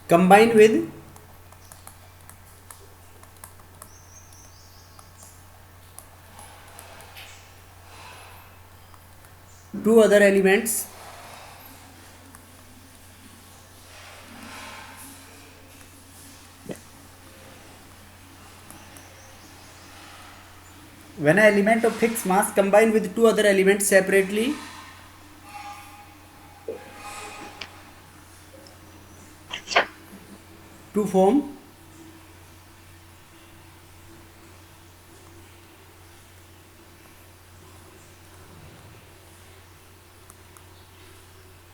combine with two other elements when an element of fixed mass combine with two other elements separately to form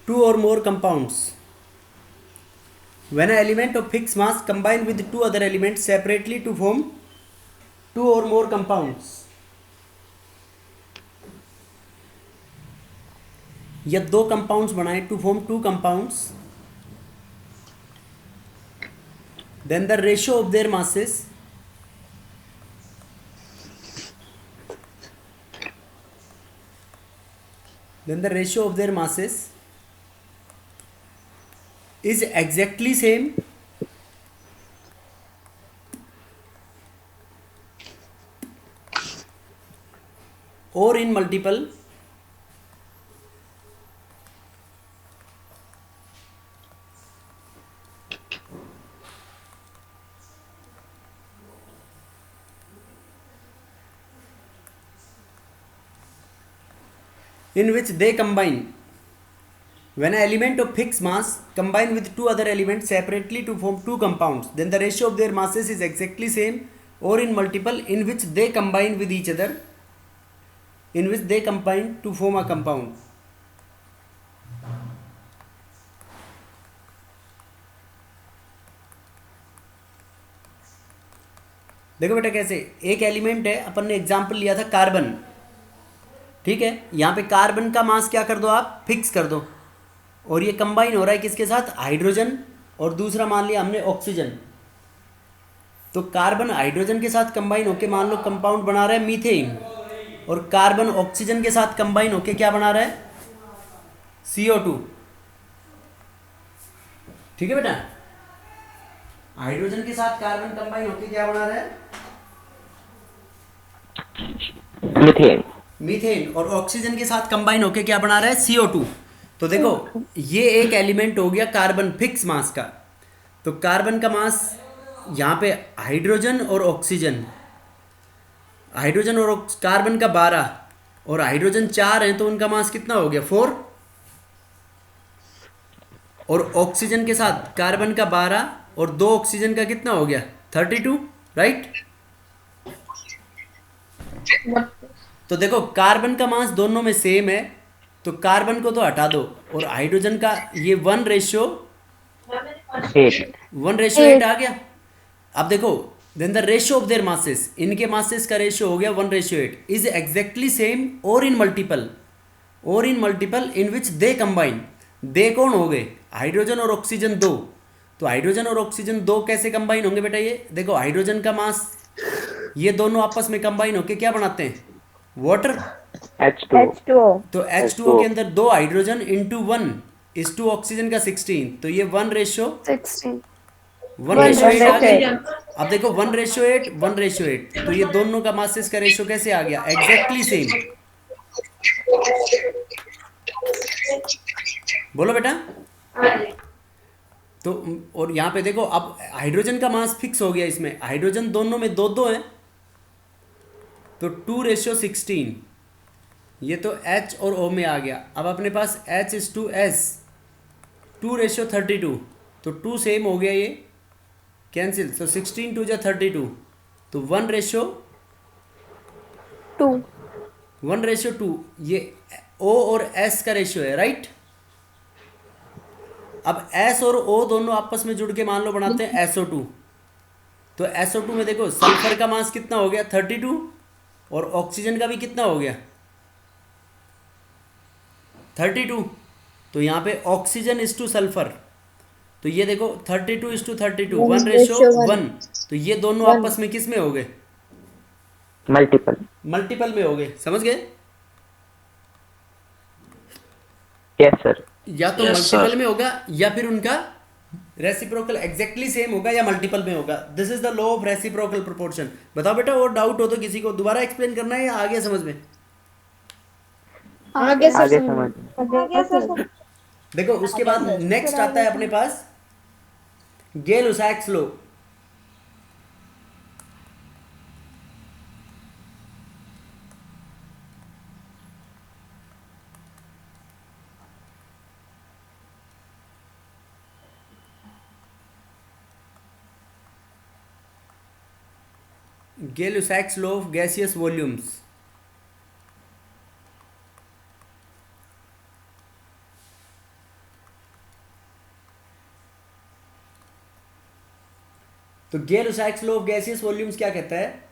two or more compounds. When an element of fixed mass combine with two other elements separately to form two or more compounds, या दो compounds बनाए to form two compounds, then the ratio of their masses is exactly same or in multiple in which they combine. When an element of fixed mass combine with two other elements separately to form two compounds, then the ratio of their masses is exactly same or in multiple in which they combine with each other, in which they combine to form a compound. देखो बेटा कैसे, एक element है, अपन ने example लिया था carbon, ठीक है, यहाँ पे कार्बन का मास क्या कर दो आप, फिक्स कर दो, और ये कंबाइन हो रहा है किसके साथ, हाइड्रोजन, और दूसरा मान लिया हमने ऑक्सीजन। तो कार्बन हाइड्रोजन के साथ कंबाइन होके मान लो कंपाउंड बना रहा है मीथेन, और कार्बन ऑक्सीजन के साथ कंबाइन होके क्या बना रहा है, CO2। ठीक है बेटा, हाइड्रोजन के साथ कार्बन कंबाइन होके क्या बना रहा है, मीथेन। मीथेन, और ऑक्सीजन के साथ कंबाइन होके क्या बना रहा है, CO2। तो देखो ये एक एलिमेंट हो गया कार्बन फिक्स मास का। तो कार्बन का मास यहाँ पे हाइड्रोजन और ऑक्सीजन, हाइड्रोजन और कार्बन का 12 और हाइड्रोजन 4 हैं, तो उनका मास कितना हो गया, 4, और ऑक्सीजन के साथ कार्बन का 12 और 2 ऑक्सीजन का कितना हो गया, 32, राइट। तो देखो कार्बन का मास दोनों में सेम है, तो कार्बन को तो हटा दो, और हाइड्रोजन का ये 1:8 आ गया। अब देखो then the ratio of their masses, इनके मासेस का रेशियो हो गया 1:8, इज एग्जैक्टली सेम और इन multiple in which they combine. दे कौन हो गए, हाइड्रोजन और ऑक्सीजन 2। तो हाइड्रोजन और ऑक्सीजन 2 कैसे कंबाइन होंगे बेटा, ये देखो हाइड्रोजन का मास, ये दोनों आपस में कंबाइन होके क्या बनाते हैं, वाटर, H2O। तो H2O के अंदर 2 हाइड्रोजन इंटू 1:2 ऑक्सीजन का 16, तो ये 1:8 आ गया। अब देखो 1:8 तो ये दोनों का मासेस का रेशियो कैसे आ गया, एग्जैक्टली सेम। बोलो बेटा। तो और यहाँ पे देखो अब हाइड्रोजन का मास फिक्स हो गया, इसमें हाइड्रोजन दोनों में 2-2 है, तो 2:16, ये तो H और O में आ गया। अब अपने पास H/S 2:32, तो 2 सेम हो गया, ये कैंसिल, तो 16 2 जा 32, तो 1:2, ये O और S का रेशियो है, राइट। अब S और O दोनों आपस में जुड़ के मान लो बनाते हैं SO2, तो SO2 में देखो सल्फर का मास कितना हो गया, 32, और ऑक्सीजन का भी कितना हो गया, 32। तो यहाँ पे ऑक्सीजन इज टू सल्फर, तो ये देखो 32:32, 1:1, तो ये दोनों आपस में किस में हो गए, मल्टीपल में हो गए, समझ गए। Yes sir. या तो मल्टीपल में होगा या फिर उनका रेसिप्रोकल एग्जैक्टली सेम होगा या मल्टीपल में होगा? This is the law of reciprocal proportion. बताओ बेटा, और डाउट हो तो किसी को दोबारा एक्सप्लेन करना है या आगे समझ में? आगे सर आगे समझ। समझ। आगे सर। देखो उसके बाद नेक्स्ट आता है अपने पास गेल उसाक्स law. Gay-Lussac's law of gaseous volumes। तो Gay-Lussac's law of gaseous volumes क्या कहता है?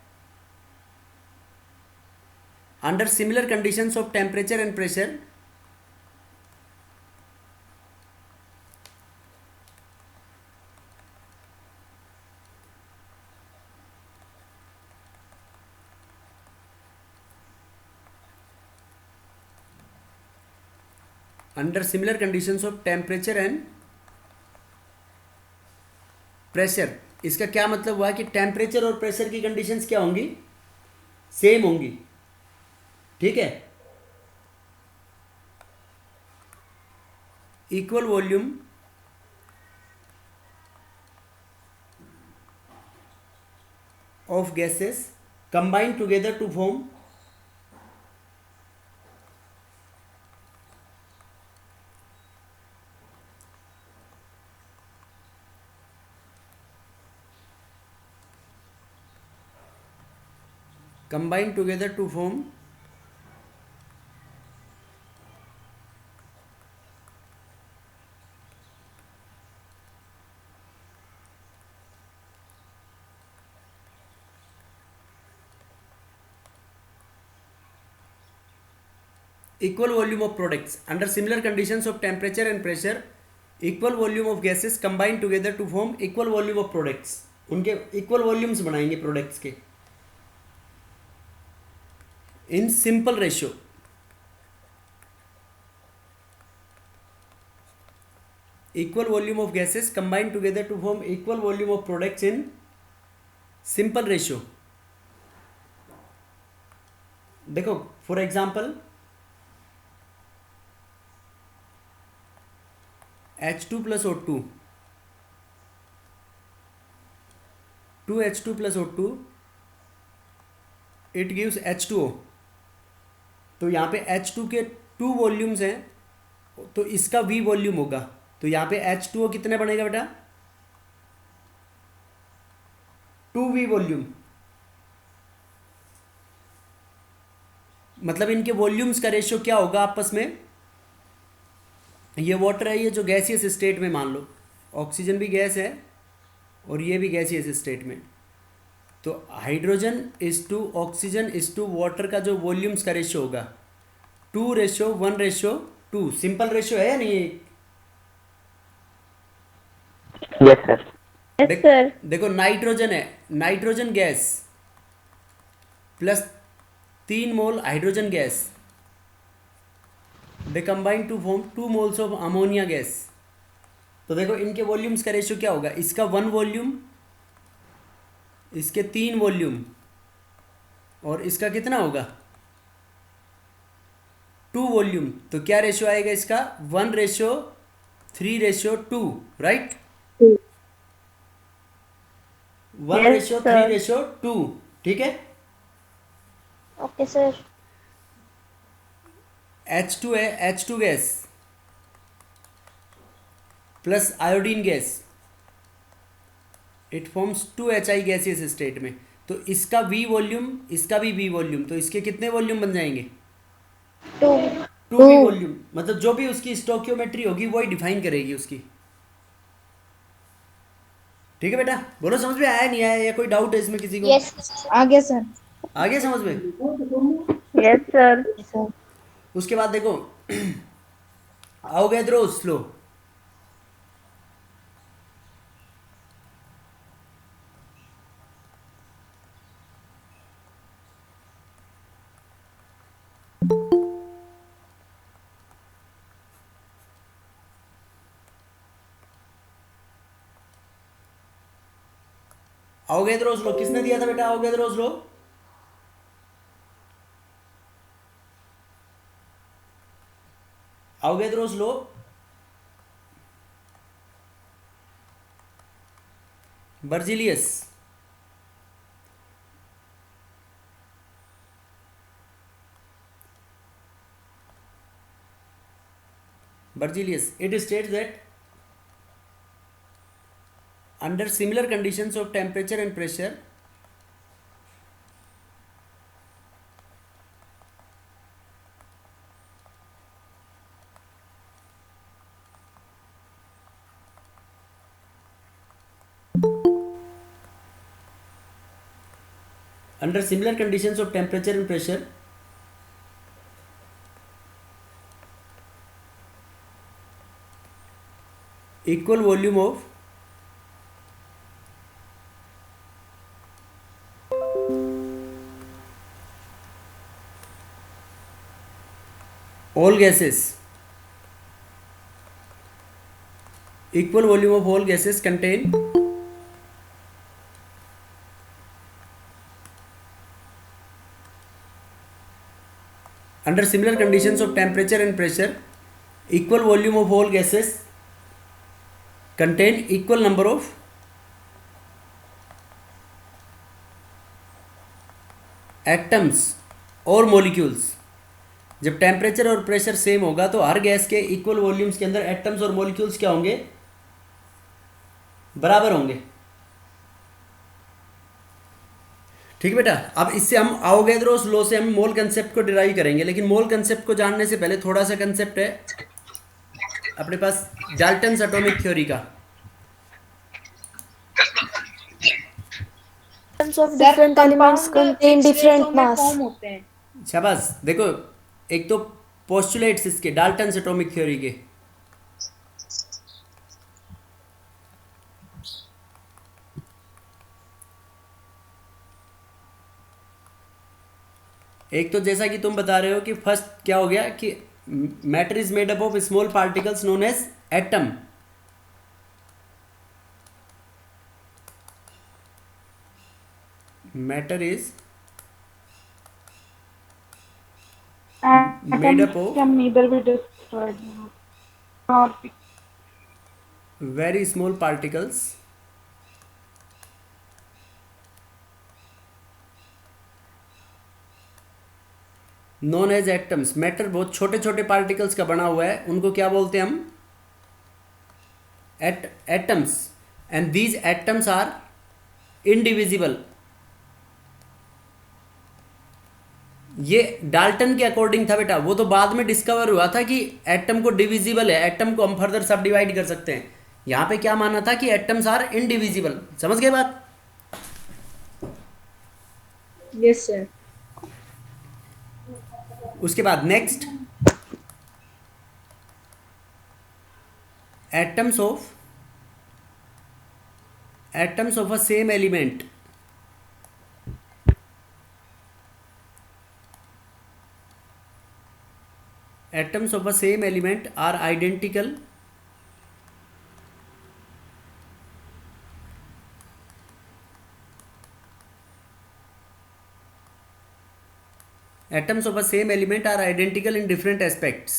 Under similar conditions of temperature and pressure, under similar conditions of temperature and pressure. इसका क्या मतलब हुआ कि टेम्परेचर और प्रेशर की कंडीशंस क्या होंगी? सेम होंगी। ठीक है, equal volume of gases combine together to form combine together to form equal volume of products under similar conditions of temperature and pressure। equal volume of gases combine together to form equal volume of products। उनके equal volumes बनाएंगे products के in simple ratio। equal volume of gases combine together to form equal volume of products in simple ratio। देखो for example H2 plus O2, 2H2 plus O2 it gives H2O। तो यहाँ पे H2 के 2 volumes हैं तो इसका V volume होगा। तो यहाँ पे H2O कितने बनेगा बेटा? 2V volume. मतलब इनके वॉल्यूम्स का रेशियो क्या होगा आपस में? ये वाटर है, ये जो गैसियस स्टेट में मान लो, ऑक्सीजन भी गैस है और ये भी गैसियस स्टेट में। तो hydrogen is to oxygen is to water का जो वॉल्यूम्स का रेशियो होगा 2:1:2। सिंपल रेशियो है या नहीं? Yes sir. Yes sir. देखो नाइट्रोजन है, nitrogen gas plus 3 mole hydrogen gas, they combine to form 2 moles of ammonia gas. तो देखो इनके वॉल्यूम्स का रेशियो क्या होगा? इसका 1 वॉल्यूम, इसके 3 वॉल्यूम और इसका कितना होगा? 2 वॉल्यूम। तो क्या रेशियो आएगा इसका? 1:3:2, राइट? 1:3:2। ठीक है। Okay sir. H2 है, H2 gas plus iodine gas, it forms 2HI gaseous state में। तो इसका V वॉल्यूम, इसका भी V वॉल्यूम, तो इसके कितने वॉल्यूम बन जाएंगे? 2V volume. मतलब जो भी उसकी स्टोकियोमेट्री होगी वही डिफाइन करेगी उसकी। ठीक है बेटा, बोलो समझ में आया नहीं आया या कोई डाउट है इसमें किसी को? यस आगे सर। आगे समझ में? Yes sir. उसके बाद देखो अवोगाद्रोस लो। अवोगाद्रोस लॉ किसने दिया था बेटा? Avogadro's law Avogadro's law Berzelius. Berzelius, it states that under similar conditions of temperature and pressure, equal volume of all gases contain under similar conditions of temperature and pressure, equal volume of all gases contain equal number of atoms और molecules. जब temperature और pressure same होगा तो हर gas के equal volumes के अंदर atoms और molecules क्या होंगे? बराबर होंगे। ठीक है बेटा। अब इससे हम अवोगाद्रोस लॉ से हम मोल कंसेप्ट को डिराइव करेंगे, लेकिन मोल कंसेप्ट को जानने से पहले थोड़ा सा कंसेप्ट है अपने पास डाल्टन्स एटॉमिक थ्योरी का। of different elements contain different mass. शाबाश। देखो, एक तो पोस्टुलेट्स इसके डाल्टन्स एटॉमिक थ्योरी के, एक तो जैसा कि तुम बता रहे हो कि फर्स्ट क्या हो गया कि matter is made up of small particles known as atom. Matter is made up of can neither be destroyed nor be very small particles known as atoms. Matter बहुत छोटे छोटे पार्टिकल्स का बना हुआ है, उनको क्या बोलते हैं हम? Atoms. And these atoms are indivisible. ये डाल्टन के अकॉर्डिंग था बेटा, वो तो बाद में डिस्कवर हुआ था कि एटम को डिविजिबल है, एटम को हम फर्दर सब डिवाइड कर सकते हैं। यहां पे क्या माना था कि एटम्स आर इनडिविजिबल। समझ गए बात? Yes sir. उसके बाद next, atoms of a same element atoms of a same element are identical in different aspects।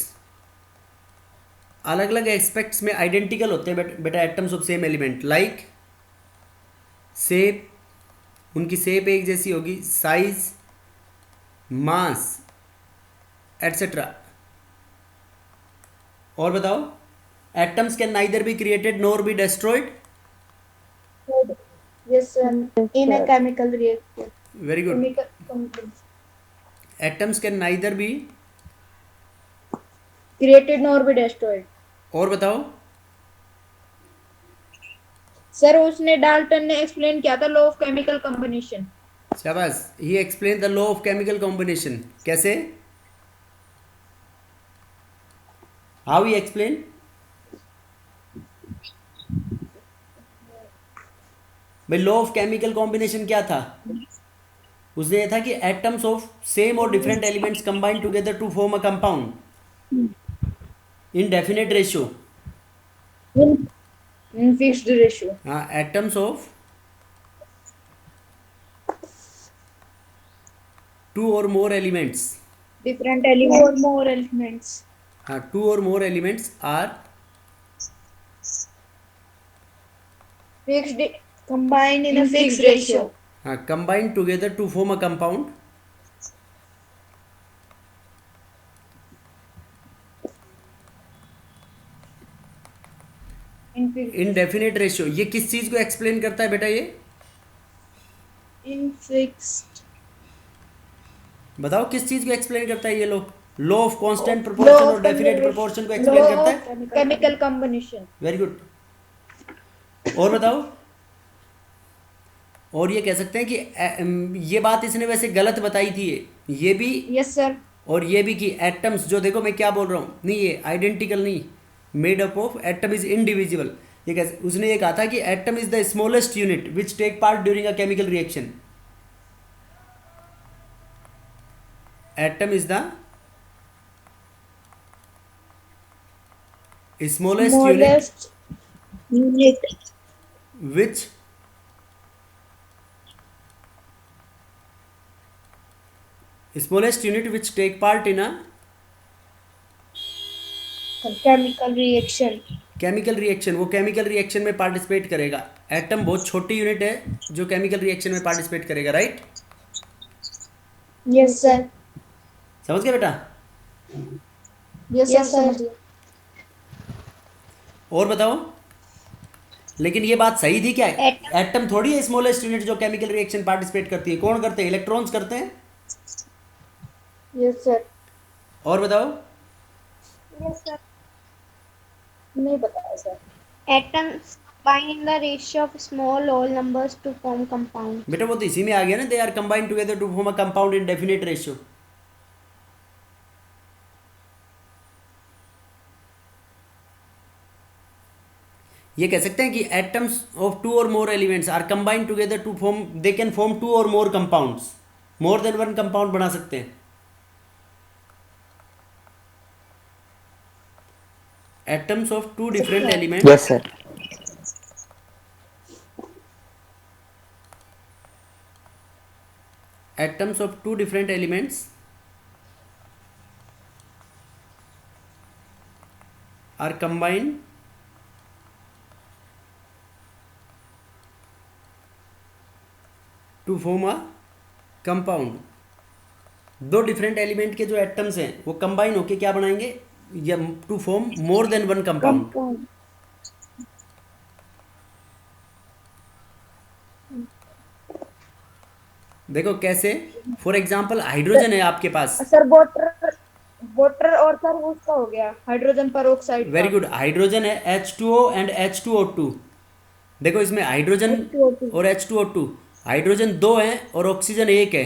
अलग अलग एस्पेक्ट्स में आइडेंटिकल होते हैं बेटा atoms of same element. Like shape, उनकी शेप एक जैसी होगी, साइज, मास एटसेट्रा। और बताओ, atoms can neither be created nor be destroyed. Yes sir. In a chemical reaction. Very good. Atoms can neither be created nor be destroyed. और बताओ sir, उसने Dalton ने एक्सप्लेन किया था लॉ ऑफ केमिकल कॉम्बिनेशन। शाबाश। He explain the law of chemical combination. कैसे? How he explain? भाई law of chemical combination क्या था? उसने ये था कि एटम्स ऑफ सेम और different elements combine together to form a compound in definite ratio. In fixed ratio. हाँ, एटम्स ऑफ टू और more elements, different Two or elements, more elements. हाँ, टू और more elements are fixed Combined in a in fixed fixed ratio. ratio. हाँ combine together to form a compound In fixed, indefinite ratio. ये किस चीज को explain करता है बेटा? ये In fixed. बताओ किस चीज को एक्सप्लेन करता है ये law of constant law proportion of और डेफिनेट conservation, प्रोपोर्शन को एक्सप्लेन law करता of है। chemical combination. Very good. और बताओ, और ये कह सकते हैं कि ये बात इसने वैसे गलत बताई थी, ये भी Yes, sir. और ये भी कि एटम्स जो, देखो मैं क्या बोल रहा हूँ, नहीं ये आइडेंटिकल नहीं, made up of atom is indivisible. ये कैसे, उसने ये कहा था कि atom is the smallest unit which take part during a chemical reaction. Atom is the smallest unit Smallest unit which take part in a chemical reaction. Chemical reaction. वो chemical reaction में participate करेगा। Atom बहुत छोटी unit है जो chemical reaction में participate करेगा, right? Yes, sir. समझ गए बेटा? Yes, Yes, sir. sir. और बताओ, लेकिन ये बात सही थी क्या? Atom. एटम थोड़ी है स्मॉलेस्ट यूनिट जो केमिकल रिएक्शन पार्टिसिपेट करती है। कौन करते हैं? इलेक्ट्रॉन्स करते हैं। Yes, sir. और बताओ, Yes, sir. नहीं बताया sir. Atoms combine in the ratio of small whole numbers to form compound. बेटा वो तो इसी में आ गया ना, they are combined together to form a compound in definite ratio. ये कह सकते हैं कि एटम्स ऑफ टू और more elements are combined together to form, they can form two और more compounds, more than one compound बना सकते हैं। Atoms of two different elements, Yes, sir. atoms of two different elements are combined to form a compound। दो different element के जो atoms हैं वो combine होके क्या बनाएंगे? या to form more than one compound. Compound. देखो कैसे, फॉर एग्जांपल हाइड्रोजन है आपके पास। सर वाटर और सर वो उसका हो गया hydrogen peroxide. Very good. Hydrogen है H2O एंड H2O2। देखो इसमें हाइड्रोजन H2O2 और H2O2, हाइड्रोजन 2 है और ऑक्सीजन 1 है,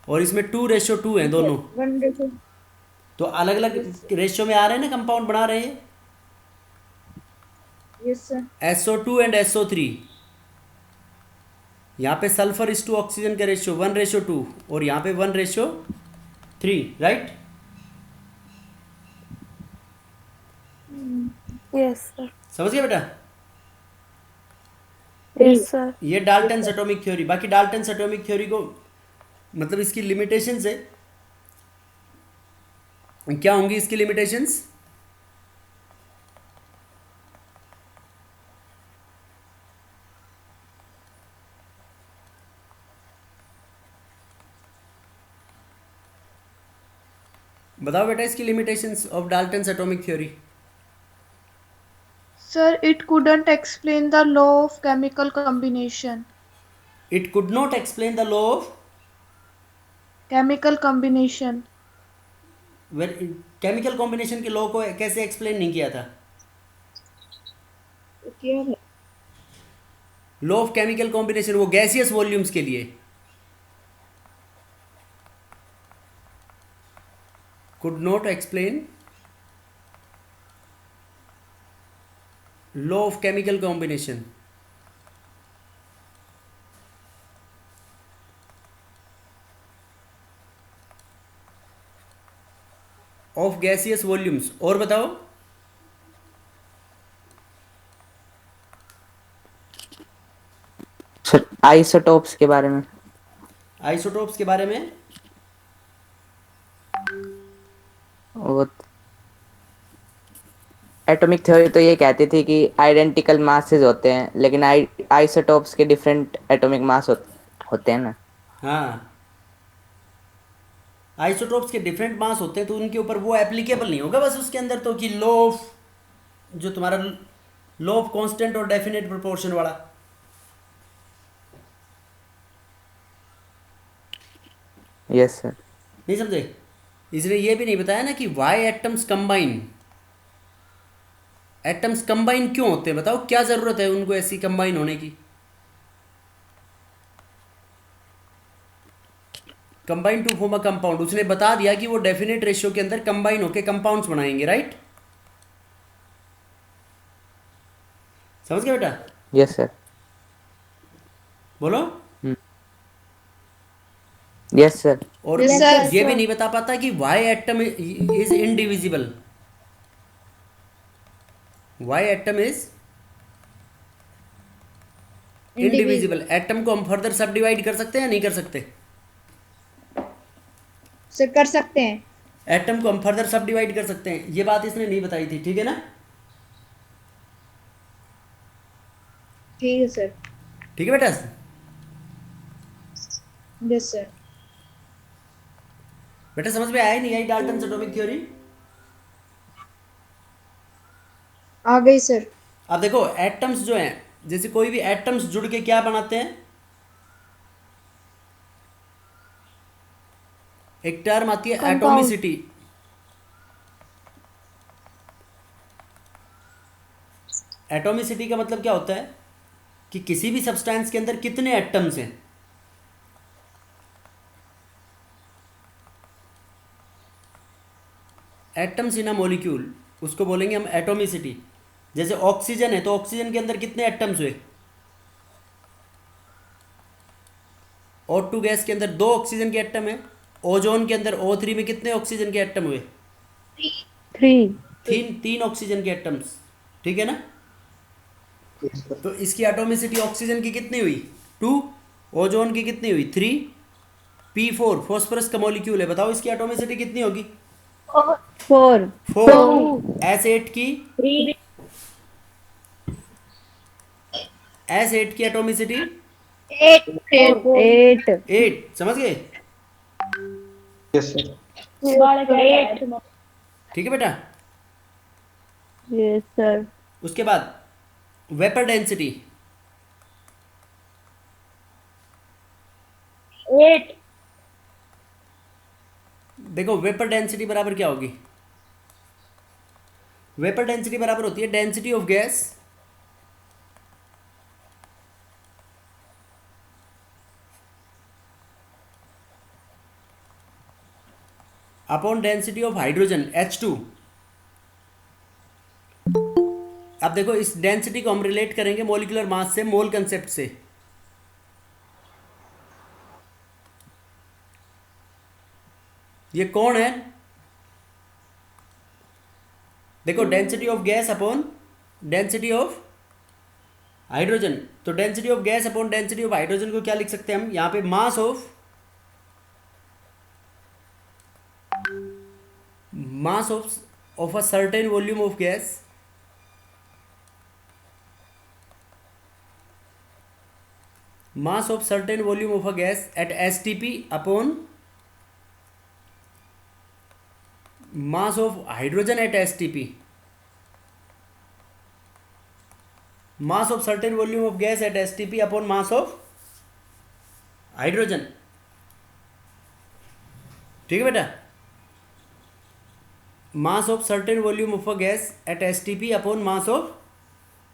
और इसमें 2:2 है दोनों। 1:2। तो अलग अलग रेशियो में आ रहे हैं ना, कंपाउंड बना रहे हैं। Yes sir. SO2 and SO3, यहाँ पे सल्फर इस टू ऑक्सीजन का रेशियो 1:2 और यहाँ पे 1:3, राइट? Yes, sir. समझ गए बेटा? Yes, sir. ये डाल्टन्स एटॉमिक थ्योरी। बाकी डाल्टन्स एटॉमिक थ्योरी को मतलब इसकी लिमिटेशंस है, क्या होंगी इसकी लिमिटेशंस? बताओ बेटा इसकी limitations of Dalton's atomic theory. Sir, it couldn't explain the law of chemical combination. It could not explain the law of Chemical combination. Chemical combination के लॉ को कैसे एक्सप्लेन नहीं किया था? क्या है? लॉ ऑफ केमिकल कॉम्बिनेशन वो gaseous volumes के लिए could not explain law of chemical combination of gaseous volumes। और बताओ, सर आइसोटोप्स के बारे में। आइसोटोप्स के बारे में वो एटॉमिक थ्योरी तो ये कहती थी कि आइडेंटिकल मासेस होते हैं, लेकिन आइसोटोप्स के डिफरेंट एटॉमिक मास होते हैं ना। हाँ, आइसोटोप्स के डिफरेंट मास होते हैं तो उनके ऊपर वो एप्लीकेबल नहीं होगा बस उसके अंदर, तो कि लॉ ऑफ, जो तुम्हारा लॉ ऑफ कांस्टेंट और डेफिनेट प्रोपोर्शन वाला। Yes sir. नहीं समझे? इसलिए ये भी नहीं बताया ना कि why atoms combine. Atoms combine क्यों होते हैं बताओ, क्या जरूरत है उनको ऐसी कंबाइन होने की? Combine to form a compound, उसने बता दिया कि वो डेफिनेट रेशियो के अंदर कंबाइन होके कंपाउंड्स बनाएंगे, राइट? समझ गए बेटा? Yes sir. बोलो। Yes sir. और Yes, sir. ये भी नहीं बता पाता कि why atom is indivisible. Why atom is indivisible. Atom को हम फर्दर सब डिवाइड कर सकते हैं या नहीं कर सकते? से कर सकते हैं। एटम को हम फर्दर सब डिवाइड कर सकते हैं, ये बात इसने नहीं बताई थी, ठीक है ना? ठीक है सर। ठीक है बेटा? Yes sir. बेटा समझ में आया नहीं आई डाल्टन एटॉमिक थ्योरी? आ गई सर। अब देखो एटम्स जो हैं, जैसे कोई भी एटम्स जुड़ के क्या बनाते हैं, एक टर्म आती है Compound. एटॉमिसिटी। एटॉमिसिटी का मतलब क्या होता है कि किसी भी सब्सटेंस के अंदर कितने एटम्स हैं। एटम्स इन अ मॉलिक्यूल, उसको बोलेंगे हम एटॉमिसिटी। जैसे ऑक्सीजन है तो ऑक्सीजन के अंदर कितने एटम्स हुए? O2 गैस के अंदर 2 ऑक्सीजन के एटम है। ओजोन के अंदर O3 में कितने ऑक्सीजन के एटम हुए? 3. तीन ऑक्सीजन के एटम्स, ठीक है ना? तो इसकी एटॉमिसिटी ऑक्सीजन की कितनी हुई? 2। ओजोन की कितनी हुई? 3। P4 फॉस्फोरस का मॉलिक्यूल है, बताओ इसकी एटॉमिसिटी कितनी होगी? 4. 4। S8 की, S8 की एटॉमिसिटी 8. 8। समझ गए? Yes sir. ठीक है बेटा? Yes sir. उसके बाद वेपर डेंसिटी, 8. देखो वेपर डेंसिटी बराबर क्या होगी? वेपर डेंसिटी बराबर होती है density of gas upon density of hydrogen H2। अब देखो इस डेंसिटी को हम रिलेट करेंगे मॉलिक्यूलर मास से, मोल कंसेप्ट से। ये कौन है? देखो density of gas upon density of hydrogen, तो density of gas upon density of hydrogen को क्या लिख सकते हैं हम यहाँ पे? Mass of a certain volume of gas mass of certain volume of a gas at STP upon mass of hydrogen at STP। mass of certain volume of gas at STP upon mass of hydrogen। ठीक है बेटा? mass of certain volume of a gas at STP upon mass of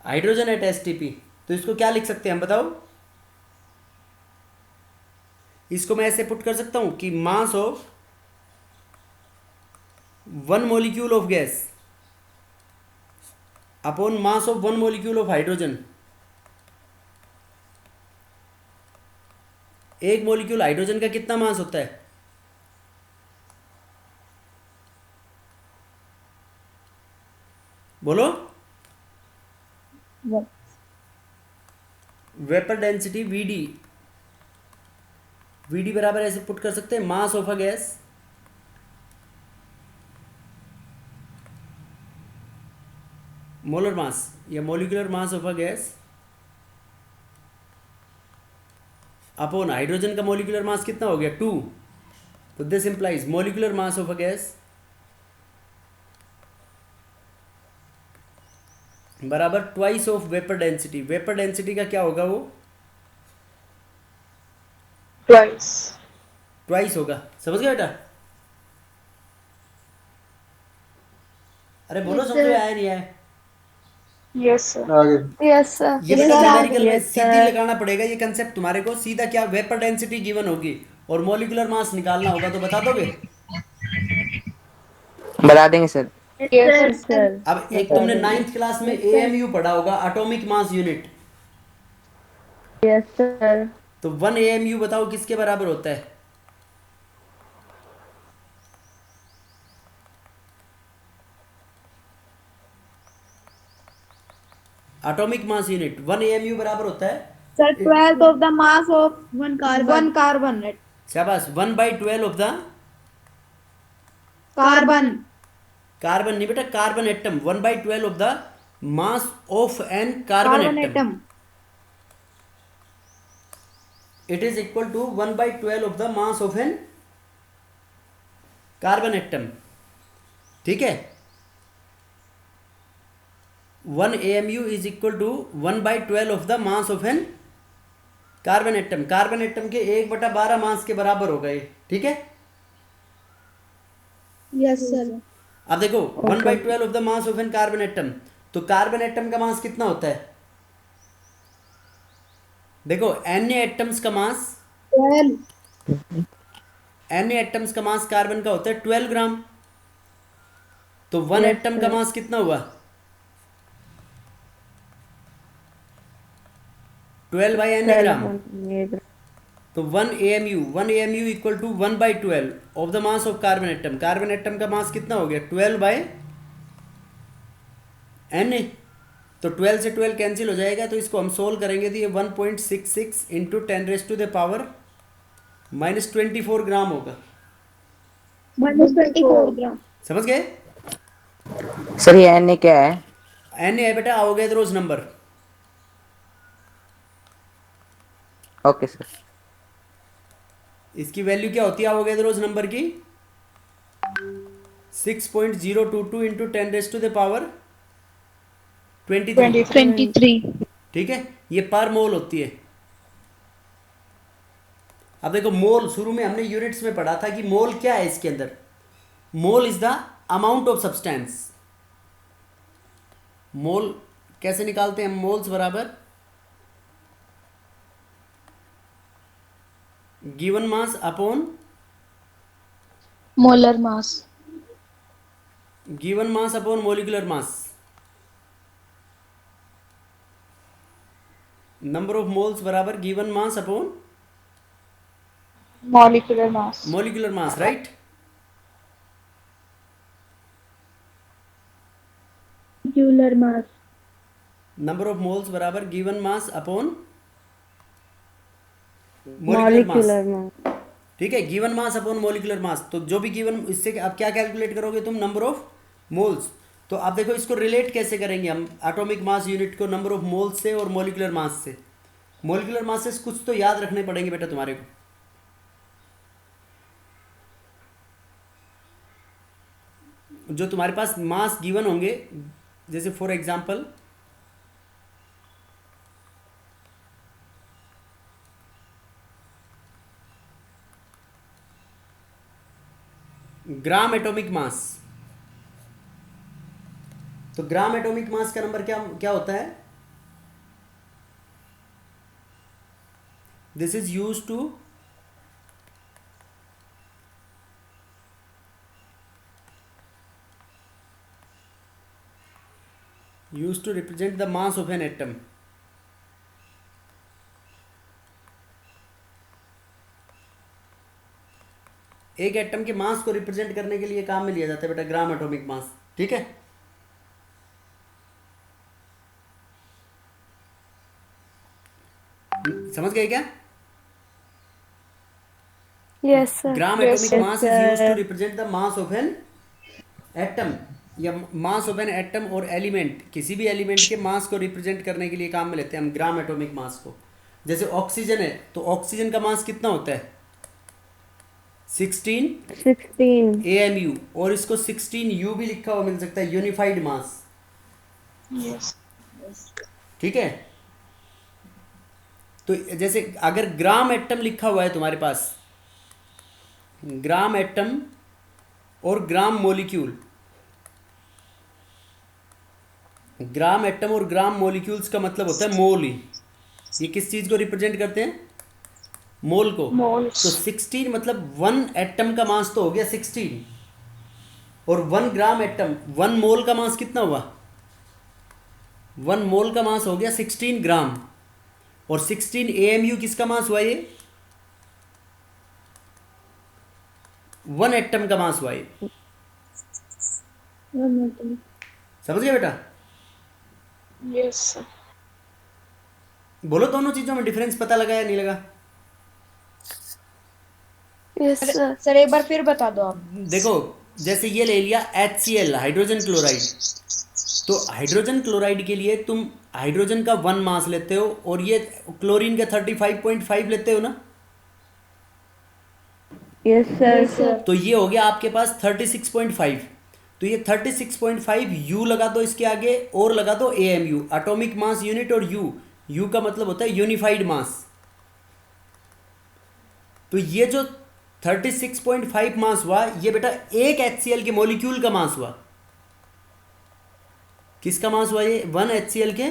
hydrogen at STP, तो इसको क्या लिख सकते हैं हम बताओ? इसको मैं ऐसे पुट कर सकता हूं कि मास of 1 molecule of gas upon mass of 1 molecule of hydrogen. एक मॉलिक्यूल हाइड्रोजन का कितना मास होता है? बोलो। वेपर डेंसिटी वीडी बराबर ऐसे पुट कर सकते हैं mass of a gas molar mass या molecular mass of a gas upon hydrogen का मोलिकुलर मास कितना हो गया 2, तो this implies molecular mass of a gas बराबर twice of vapour density. Vapour density का क्या होगा वो ट्वाइस। ट्वाइस होगा। समझ गए बेटा? अरे बोलो Yes, समझ में sir. आया नहीं आया? Yes sir. आगे यस सर। ये Yes, बेटा sir. न्यूमेरिकल में Yes, सीधी sir. लगाना पड़ेगा ये कंसेप्ट तुम्हारे को। सीधा क्या वेपर डेंसिटी गिवन होगी और मोलिकुलर मास निकालना होगा, तो बता दोगे? बता देंगे सर। Yes, sir. अब एक तुमने 9th क्लास में एएमयू पढ़ा होगा, atomic mass unit. Yes, sir. तो 1 एएमयू बताओ किसके बराबर होता है? एटॉमिक मास यूनिट 1 एएमयू बराबर होता है Sir, 12th of the mass of one carbon. शाबाश 1/12 ऑफ द Carbon. कार्बन नहीं बेटा, carbon atom 1/12 of the mass of an carbon Carbon atom. atom. It is equal to 1/12 of the mass of an carbon atom. ठीक है, 1 AMU is equal to 1/12 of the mass of an carbon atom. Carbon atom के 1/12 मास के बराबर होगा ये। ठीक है, Yes, sir. अब देखो 1/12 of the mass of an carbon atom, तो कार्बन एटम का मास कितना होता है? देखो Na एटम्स का मास 12. Na एटम्स का मास कार्बन का होता है 12 ग्राम। तो 1 एटम का मास कितना हुआ? 12/Na ग्राम। तो 1 AMU equal to 1/12 of the mass of carbon atom. Carbon atom का मास कितना हो गया? 12/Na। तो 12 से 12 कैंसिल हो जाएगा, तो इसको हम सोल्व करेंगे तो ये 1.66 इंटू 10⁻⁻⁻⁴ -24 ग्राम होगा। -24 gram. समझ गए? सर ये एन क्या है? Na है बेटा अवोगाद्रोस नंबर। Okay sir. इसकी वैल्यू क्या होती है अवोगाद्रोस नंबर की? 6.022 इंटू 10⁻23। 23। ठीक है, ये पर मोल होती है। अब देखो मोल, शुरू में हमने यूनिट्स में पढ़ा था कि मोल क्या है इसके अंदर। Mole is the amount of substance. Mole कैसे निकालते हैं? मोल्स बराबर given mass upon molar mass. Given mass upon molecular mass. Number of moles बराबर given mass upon molecular mass. Molecular mass, right? Molecular mass. Number of moles बराबर given mass upon molecular mass. ठीक है, given mass upon molecular mass. तो जो भी given, इससे आप क्या कैलकुलेट करोगे तुम? Number of moles. तो आप देखो इसको रिलेट कैसे करेंगे हम एटॉमिक मास यूनिट को नंबर ऑफ मोल्स से और मोलिकुलर मास से। मोलिकुलर मास से कुछ तो याद रखने पड़ेंगे बेटा तुम्हारे को। जो तुम्हारे पास मास गिवन होंगे, जैसे फॉर एग्जांपल ग्राम एटॉमिक मास। तो ग्राम एटॉमिक मास का नंबर क्या क्या होता है? This is use to represent the mass of an atom. एक एटम के मास को रिप्रेजेंट करने के लिए काम में लिया जाता है बेटा ग्राम एटॉमिक मास। ठीक है, समझ गए क्या? Yes sir. Gram atomic mass is used to represent the mass of an atom या मास ऑफ एन एटम और एलिमेंट, किसी भी एलिमेंट के मास को रिप्रेजेंट करने के लिए काम में लेते हैं हम ग्राम एटॉमिक मास को। जैसे ऑक्सीजन है तो ऑक्सीजन का मास कितना होता है 16 16. AMU, और इसको 16U भी लिखा हुआ मिल सकता है, यूनिफाइड मास। ठीक है, तो जैसे अगर ग्राम एटम लिखा हुआ है तुम्हारे पास, ग्राम एटम और ग्राम मॉलिक्यूल, ग्राम एटम और ग्राम मॉलिक्यूल्स का मतलब होता है मोल ही। ये किस चीज को रिप्रेजेंट करते हैं, मोल को। तो 16 मतलब 1 एटम का मास तो हो गया 16, और 1 ग्राम एटम, 1 मोल का मास कितना हुआ, 1 मोल का मास हो गया 16 ग्राम, और 16 AMU किसका मास हुआ, ये 1 एटम का मास हुआ ये। समझ गए बेटा? Yes, sir. बोलो दोनों चीजों में डिफरेंस पता लगा या नहीं लगा? Yes, sir. सर एक बार फिर बता दो आप। देखो जैसे ये ले लिया HCl, हाइड्रोजन क्लोराइड, तो हाइड्रोजन क्लोराइड के लिए तुम हाइड्रोजन का 1 मास लेते हो, और ये क्लोरीन का 35.5 लेते हो ना, Yes, sir. तो ये हो गया आपके पास 36.5। तो ये 36.5 U लगा दो इसके आगे, और लगा दो AMU, एटॉमिक मास यूनिट, और U का मतलब होता है यूनिफाइड मास। तो ये जो 36.5 मास हुआ, ये बेटा एक HCl के मॉलिक्यूल का मास हुआ। किसका मास हुआ ये, 1 HCl के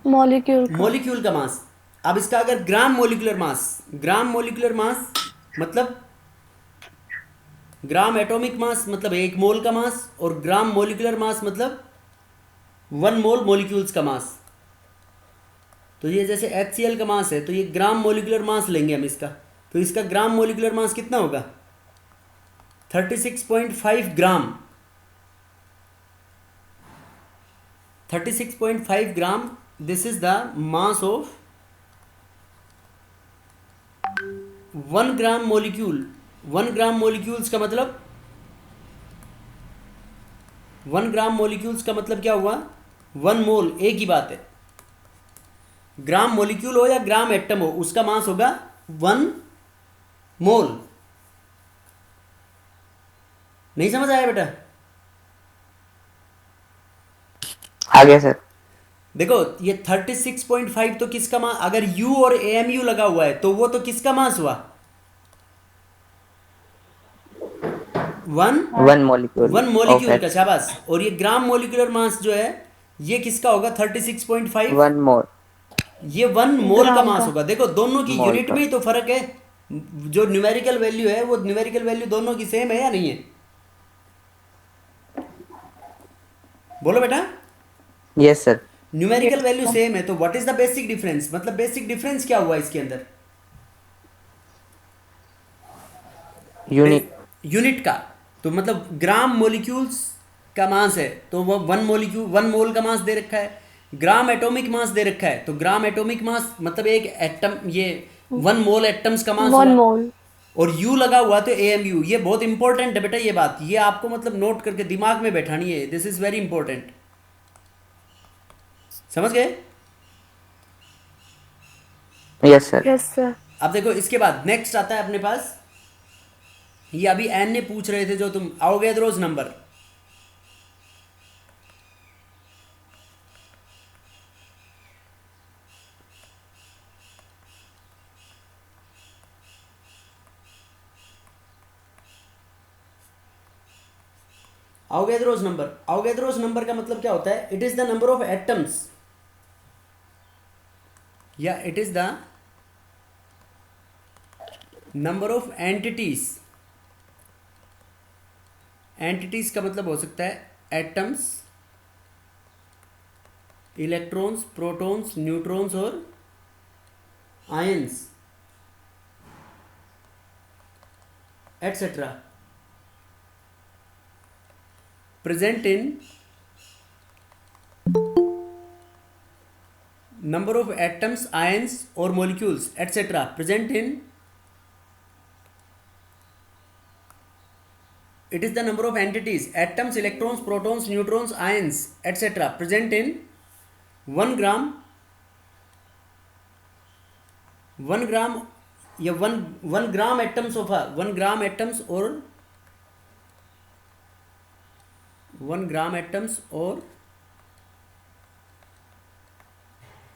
मॉलिक्यूल का मास। अब इसका अगर ग्राम मोलिकुलर मास मतलब ग्राम एटॉमिक मास मतलब 1 मोल का मास, और ग्राम मोलिकुलर मास मतलब 1 मोल मॉलिक्यूल्स का मास। तो ये जैसे HCl का मास है, तो ये ग्राम मोलिकुलर मास लेंगे हम इसका, तो इसका ग्राम मोलिकुलर मास कितना होगा 36.5 gram. 36.5 gram, this is the mass of 1 gram molecule. 1 gram molecules का मतलब 1 ग्राम मॉलिक्यूल्स का मतलब क्या हुआ, 1 मोल, एक ही बात है। ग्राम मॉलिक्यूल हो या ग्राम एटम हो, उसका मास होगा 1 मोल। नहीं समझ आया बेटा? आ गया सर। देखो ये 36.5 तो किसका मास, अगर U और AMU लगा हुआ है तो वो तो किसका मास हुआ, 1 मॉलिक्यूल का, शाबाश। और ये ग्राम मोलिकुलर मास जो है ये किसका होगा 36.5, 1 मोल। ये 1 मोल का मास होगा। देखो दोनों की मोल यूनिट का। में ही तो फर्क है, जो न्यूमेरिकल वैल्यू है वो न्यूमेरिकल वैल्यू दोनों की सेम है या नहीं है, बोलो बेटा? Yes sir. Numerical value same है, तो what is the basic difference, मतलब बेसिक डिफरेंस क्या हुआ इसके अंदर, यूनिट का। तो मतलब ग्राम मॉलिक्यूल्स का मास है, तो वो 1 मोल का मास दे रखा है। ग्राम एटॉमिक मास दे रखा है, तो ग्राम एटॉमिक मास मतलब एक एटम, ये 1 मोल एटम्स का मास हुआ। और U लगा हुआ तो AMU, ये बहुत इंपॉर्टेंट है बेटा, ये बात, ये आपको मतलब नोट करके दिमाग में बैठानी है, दिस इज वेरी इंपॉर्टेंट। समझ गए? Yes sir. अब देखो इसके बाद नेक्स्ट आता है अपने पास, ये अभी एन ने पूछ रहे थे जो तुम अवोगाद्रोस नंबर। अवोगाद्रोस नंबर का मतलब क्या होता है, it is the number of atoms, या it is the number of entities. Entities का मतलब हो सकता है एटम्स, इलेक्ट्रॉन्स, प्रोटॉन्स, न्यूट्रॉन्स और ions etcetera, present in number of atoms, ions or molecules etc. present in It is the number of entities, atoms, electrons, protons, neutrons, ions, etc. present in 1 gram, 1 gram या 1 gram atoms of a 1 gram atoms or 1 gram atoms or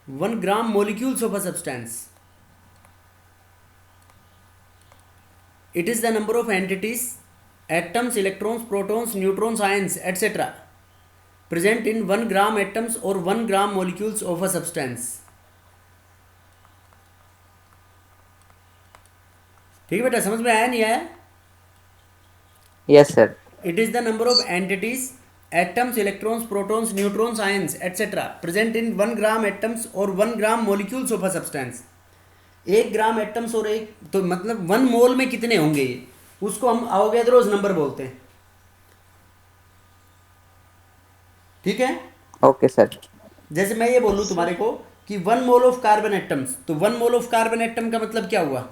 1 gram molecules of a substance. It is the number of entities, atoms, electrons, protons, neutrons, ions, etc. present in 1 gram atoms or 1 gram molecules of a substance. ठीक है बेटा, समझ में आया नहीं आया? Yes sir. It is the number of entities, atoms, electrons, protons, neutrons, ions, etc. present in 1 gram atoms or 1 gram molecules of a substance. 1 gram atoms और एक तो मतलब 1 मोल में कितने होंगे ये, उसको हम अवोगाद्रोस नंबर बोलते हैं। ठीक है, ओके सर। जैसे मैं ये बोलूँ तुम्हारे को कि 1 मोल ऑफ कार्बन एटम्स, तो 1 मोल ऑफ कार्बन एटम का मतलब क्या हुआ?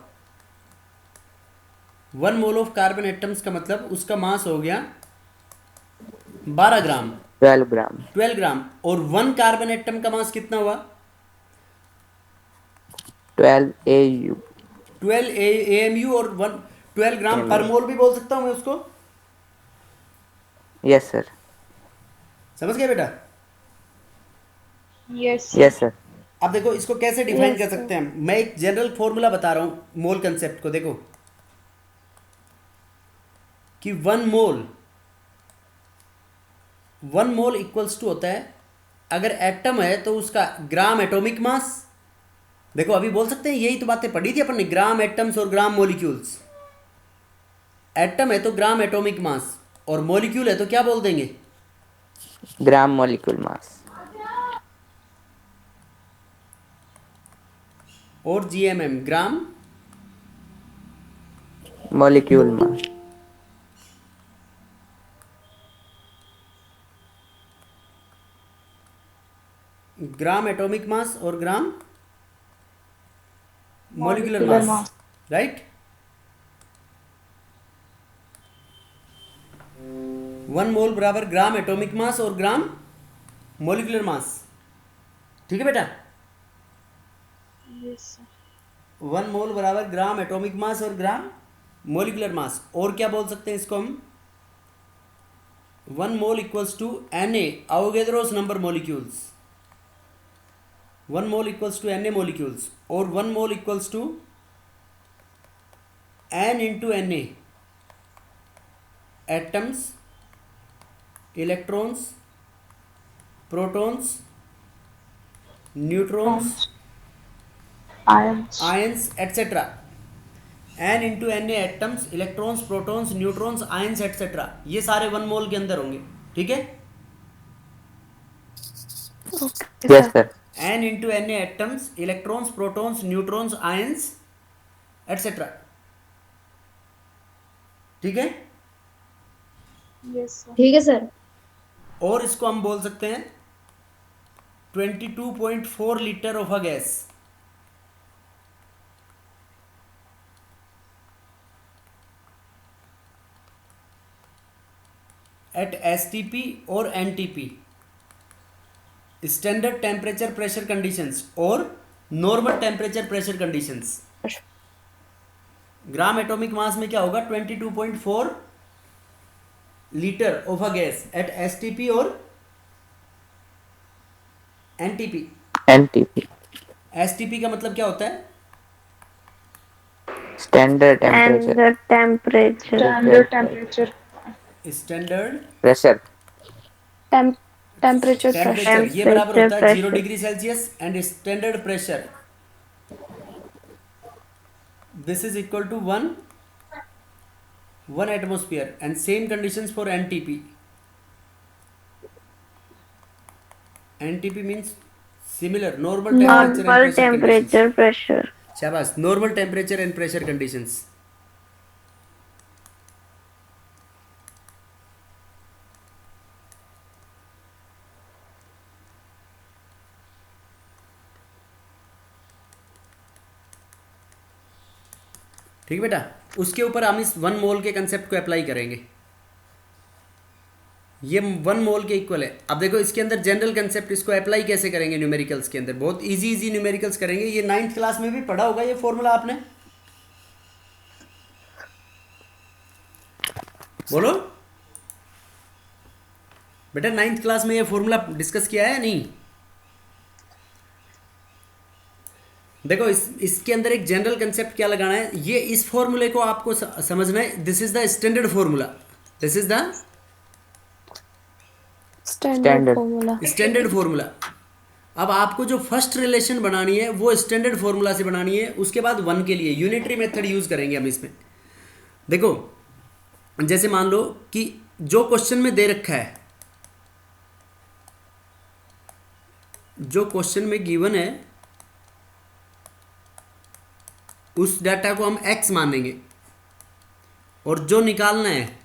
1 मोल ऑफ कार्बन एटम्स का मतलब उसका मास हो गया 12 ग्राम, 12 ग्राम। 12 ग्राम। और 1 कार्बन एटम का मास कितना हुआ? 12 AU। 12 AMU और 12 ग्राम पर मोल भी बोल सकता हूँ मैं उसको। Yes sir. समझ गए बेटा? Yes yes sir. अब देखो इसको कैसे डिफाइन कर सकते हैं। मैं एक जनरल फॉर्मूला बता रहा हूँ मोल कंसेप्ट को। देखो कि 1 मोल इक्वल्स टू होता है, अगर एटम है तो उसका ग्राम एटॉमिक मास। देखो अभी बोल सकते हैं, यही तो बातें पढ़ी थी अपन ने, ग्राम एटम्स और ग्राम मॉलिक्यूल्स। एटम है तो ग्राम एटॉमिक मास, और मॉलिक्यूल है तो क्या बोल देंगे? ग्राम मॉलिक्यूल मास। और GMM ग्राम मॉलिक्यूल मास। ग्राम एटॉमिक मास और ग्राम मॉलिक्यूलर मास, राइट? 1 मोल बराबर ग्राम एटॉमिक मास और ग्राम मॉलिक्यूलर मास। ठीक है बेटा? 1 मोल बराबर ग्राम एटॉमिक मास और ग्राम मॉलिक्यूलर मास। और क्या बोल सकते हैं इसको हम? 1 mole equals to Na Avogadro's number molecules. 1 mole equals to Na molecules, और 1 mole equals to n into Na atoms, electrons, protons, neutrons, ions etcetera. n into Na atoms, electrons, protons, neutrons, ions etcetera, ये सारे 1 mole के अंदर होंगे। ठीक है? Yes sir. n into Na atoms, electrons, protons, neutrons, ions etcetera. ठीक है? ठीक है सर। और इसको हम बोल सकते हैं 22.4 litre of a gas. At STP और NTP, standard temperature pressure conditions और normal temperature pressure conditions. Gram atomic mass में क्या होगा? 22.4 litre of a gas at STP और NTP। NTP। STP का मतलब क्या होता है? Standard temperature. Standard pressure. Temperature, ये बराबर होता है 0 degree Celsius, and standard pressure this is equal to 1 atmosphere, and same conditions for NTP। NTP means similar, normal temperature pressure. शाबाश, normal temperature and pressure conditions. ठीक बेटा? उसके ऊपर हम इस 1 मोल के कंसेप्ट को अप्लाई करेंगे। ये 1 मोल के इक्वल है। अब देखो इसके अंदर जनरल कंसेप्ट, इसको अप्लाई कैसे करेंगे न्यूमेरिकल्स के अंदर, बहुत इजी इजी न्यूमेरिकल्स करेंगे। ये 9th क्लास में भी पढ़ा होगा ये फॉर्मूला आपने, बोलो बेटा 9th क्लास में ये फॉर्मूला डिस्कस किया है या नहीं? देखो इसके अंदर एक जनरल कंसेप्ट क्या लगाना है, ये इस फॉर्मूले को आपको समझना है। This is the standard formula, this is the standard formula. अब आपको जो फर्स्ट रिलेशन बनानी है वो स्टैंडर्ड फॉर्मूला से बनानी है। उसके बाद 1 के लिए यूनिटरी मेथड यूज करेंगे हम इसमें। देखो जैसे मान लो कि जो क्वेश्चन में दे रखा है, जो क्वेश्चन में गिवन है उस डाटा को हम x मानेंगे, और जो निकालना है,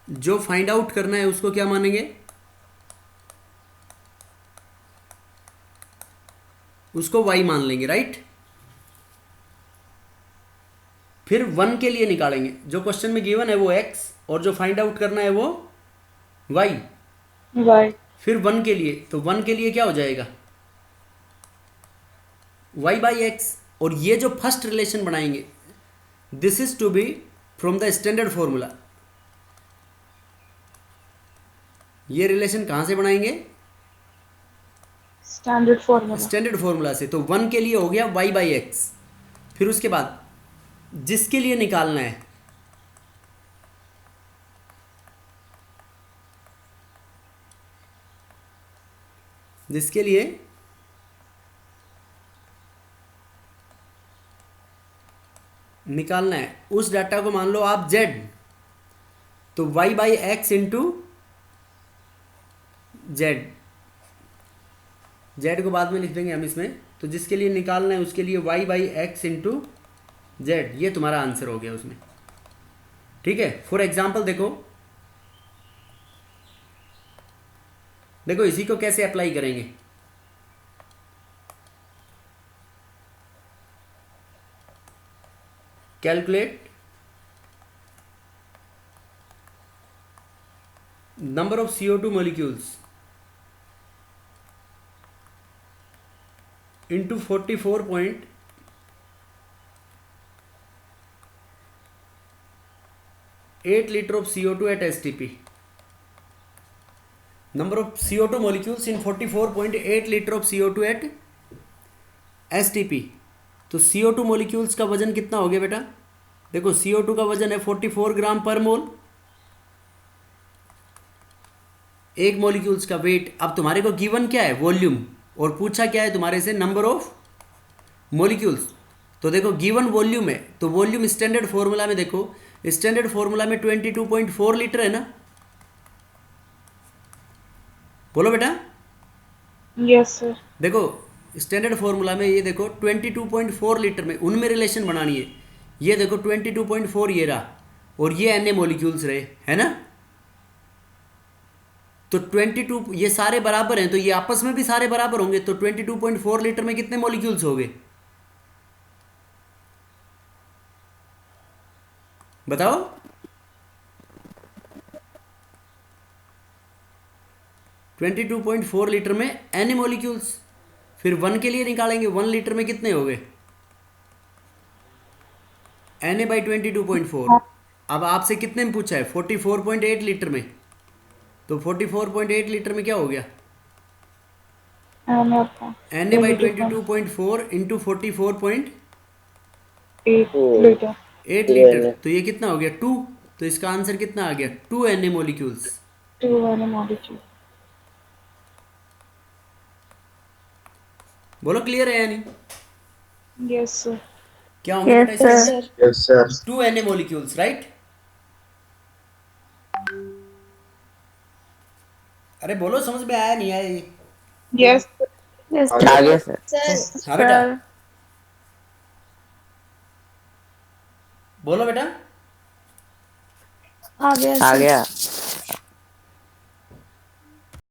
जो फाइंड आउट करना है उसको क्या मानेंगे, उसको y मान लेंगे, राइट। फिर 1 के लिए निकालेंगे, जो क्वेश्चन में गिवन है वो x और जो फाइंड आउट करना है वो y। फिर 1 के लिए, तो 1 के लिए क्या हो जाएगा y बाई एक्स। और ये जो फर्स्ट रिलेशन बनाएंगे this is to be from the standard formula. ये रिलेशन कहां से बनाएंगे, स्टैंडर्ड फॉर्मूला। स्टैंडर्ड फॉर्मूला से। तो 1 के लिए हो गया y बाई एक्स। फिर उसके बाद जिसके लिए निकालना है, जिसके लिए निकालना है उस डाटा को मान लो आप z, तो y by x into Z, Z को बाद में लिख देंगे हम इसमें। तो जिसके लिए निकालना है उसके लिए y by x into Z, ये तुम्हारा आंसर हो गया उसमें, ठीक है। फॉर एग्जाम्पल देखो, देखो इसी को कैसे अप्लाई करेंगे। Calculate number of CO2 molecules into 44.8 liter of CO2 at STP. Number of CO2 molecules in 44.8 liter of CO2 at STP. तो CO2 molecules का वजन कितना हो गया बेटा, देखो CO2 का वजन है 44 ग्राम पर मोल, एक मॉलिक्यूल्स का वेट। अब तुम्हारे को गिवन क्या है, वॉल्यूम, और पूछा क्या है तुम्हारे से, नंबर ऑफ मॉलिक्यूल्स। तो देखो गिवन वॉल्यूम है, तो वॉल्यूम स्टैंडर्ड फॉर्मूला में, देखो स्टैंडर्ड फॉर्मूला में 22.4 लीटर है ना, बोलो बेटा। Yes sir. देखो स्टैंडर्ड फॉर्मूला में ये देखो 22.4 लीटर में उनमें रिलेशन बनानी है। ये देखो 22.4 ये रहा, और ये एन ए मॉलिक्यूल्स रहे, है ना। तो 22 ये सारे बराबर हैं, तो ये आपस में भी सारे बराबर होंगे। तो 22.4 लीटर में कितने मॉलिक्यूल्स हो गए, बताओ। ट्वेंटी 22.4 लीटर में एन मॉलिक्यूल्स। फिर 1 के लिए निकालेंगे, 1 लीटर में कितने हो गए, एन ए बाई 22.4। अब आपसे कितने में पूछा है, 44.8 लीटर में। तो 44.8 लीटर में क्या हो गया, N A by 22.4 into 44.8 litre. तो ये कितना हो गया, 2। तो इसका आंसर कितना आ गया, 2 एन ए मॉलिक्यूल्स। बोलो क्लियर है या नहीं? Yes sir. क्या होंगे बेटा इसके अंदर, Yes, sir. 2 N A molecules, right. अरे बोलो, समझ में आया नहीं आया ये? यस आ गया सर। Sir, हाँ बेटा, बोलो बेटा। आ गया।